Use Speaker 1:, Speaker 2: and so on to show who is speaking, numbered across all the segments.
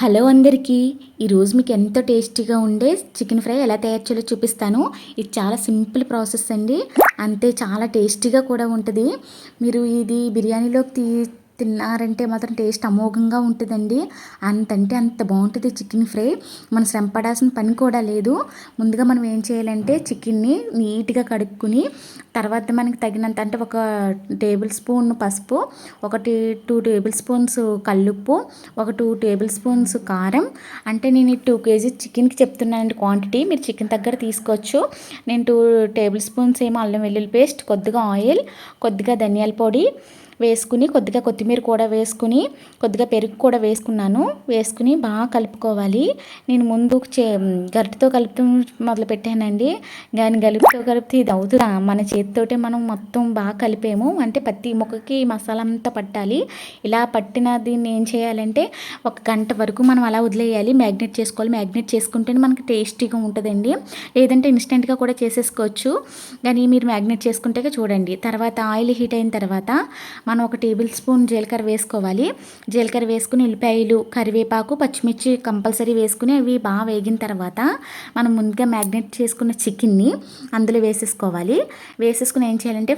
Speaker 1: Hello అందరికీ ఈరోజు మీకు ఎంతో టేస్టీగా ఉండే చికెన్ ఫ్రై ఎలా తయారు చేయాలో చూపిస్తాను. ఇది చాలా సింపుల్ ప్రాసెస్ అండి. అంతే చాలా టేస్టీగా కూడా ఉంటుంది. మీరు ఇది బిర్యానీలోకి తిన్నారంటే మాత్రం టేస్ట్ అమోఘంగా ఉంటుందండి. అంతంటే అంత బాగుంటుంది చికెన్ ఫ్రై. మనం శ్రమ పడాల్సిన పని కూడా లేదు. ముందుగా మనం ఏం చేయాలంటే చికెన్ని నీట్గా కడుక్కుని తర్వాత మనకి తగినంత అంటే ఒక టేబుల్ స్పూన్ పసుపు, ఒకటి 2 టేబుల్ స్పూన్స్ కల్లుప్పు, ఒక 2 టేబుల్ స్పూన్స్ కారం. అంటే నేను 2 కేజీ చికెన్కి చెప్తున్నానండి క్వాంటిటీ. మీరు చికెన్ దగ్గర తీసుకోవచ్చు. నేను 2 టేబుల్ స్పూన్స్ ఏమో అల్లం వెల్లుల్లి పేస్ట్, కొద్దిగా ఆయిల్, కొద్దిగా ధనియాల పొడి వేసుకుని, కొద్దిగా కొత్తిమీర కూడా వేసుకుని, కొద్దిగా పెరుగు కూడా వేసుకుని బాగా కలుపుకోవాలి. నేను ముందు గరిటెతో కలుపుతూ మొదలు పెట్టానండి. కానీ గరిటెతో కలిపితే ఇది అవుతుందా? మన చేతితోటే మనం మొత్తం బాగా కలిపాము అంటే ప్రతి ముక్కకి మసాలా అంతా పట్టాలి. ఇలా పట్టిన దీన్ని ఏం చేయాలంటే 1 గంట వరకు మనం అలా వదిలేయాలి. మ్యాగ్నేట్ చేసుకోవాలి. మ్యాగ్నేట్ చేసుకుంటేనే మనకి టేస్టీగా ఉంటుందండి. లేదంటే ఇన్స్టెంట్గా కూడా చేసేసుకోవచ్చు. కానీ మీరు మ్యాగ్నేట్ చేసుకుంటే చూడండి. తర్వాత ఆయిల్ హీట్ అయిన తర్వాత మనం 1 టేబుల్ స్పూన్ జీలకర్ర వేసుకోవాలి. జీలకర్ర వేసుకుని ఉల్లిపాయలు, కరివేపాకు, పచ్చిమిర్చి కంపల్సరీ వేసుకుని అవి బాగా వేగిన తర్వాత మనం ముందుగా మ్యాగ్నేట్ చేసుకున్న చికెన్ని అందులో వేసేసుకోవాలి. వేసేసుకుని ఏం చేయాలంటే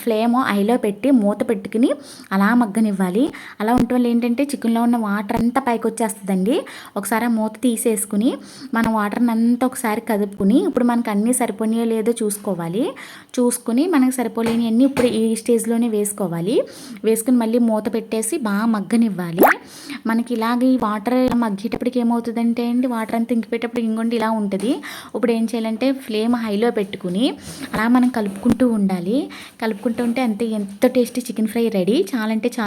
Speaker 1: ఫ్లేమ్ హైలో పెట్టి మూత పెట్టుకుని అలా మగ్గనివ్వాలి. అలా ఉండటం వల్ల ఏంటంటే చికెన్లో ఉన్న వాటర్ అంతా పైకి వచ్చేస్తుందండి. ఒకసారి ఆ మూత తీసేసుకుని మనం వాటర్ని అంతా ఒకసారి కదుపుకుని ఇప్పుడు మనకు అన్నీ సరిపోయో లేదో చూసుకుని మనకు సరిపోలేని అన్నీ ఇప్పుడు ఈ స్టేజ్లోనే వేసుకుని మళ్ళీ మూత పెట్టేసి బాగా మగ్గనివ్వాలి. మనకి ఇలాగ ఈ వాటర్ మగ్గేటప్పటికి ఏమవుతుందంటే అండి, వాటర్ అంతా ఇంకిపోయేటప్పుడు ఇంకొండి ఇలా ఉంటుంది. ఇప్పుడు ఏం చేయాలంటే ఫ్లేమ్ హైలో పెట్టుకుని అలా మనం కలుపుకుంటూ ఉండాలి. కలుపుకుంటూ ఉంటే అంతే, ఎంతో టేస్టీ చికెన్ ఫ్రై రెడీ. చాలా అంటే చాలా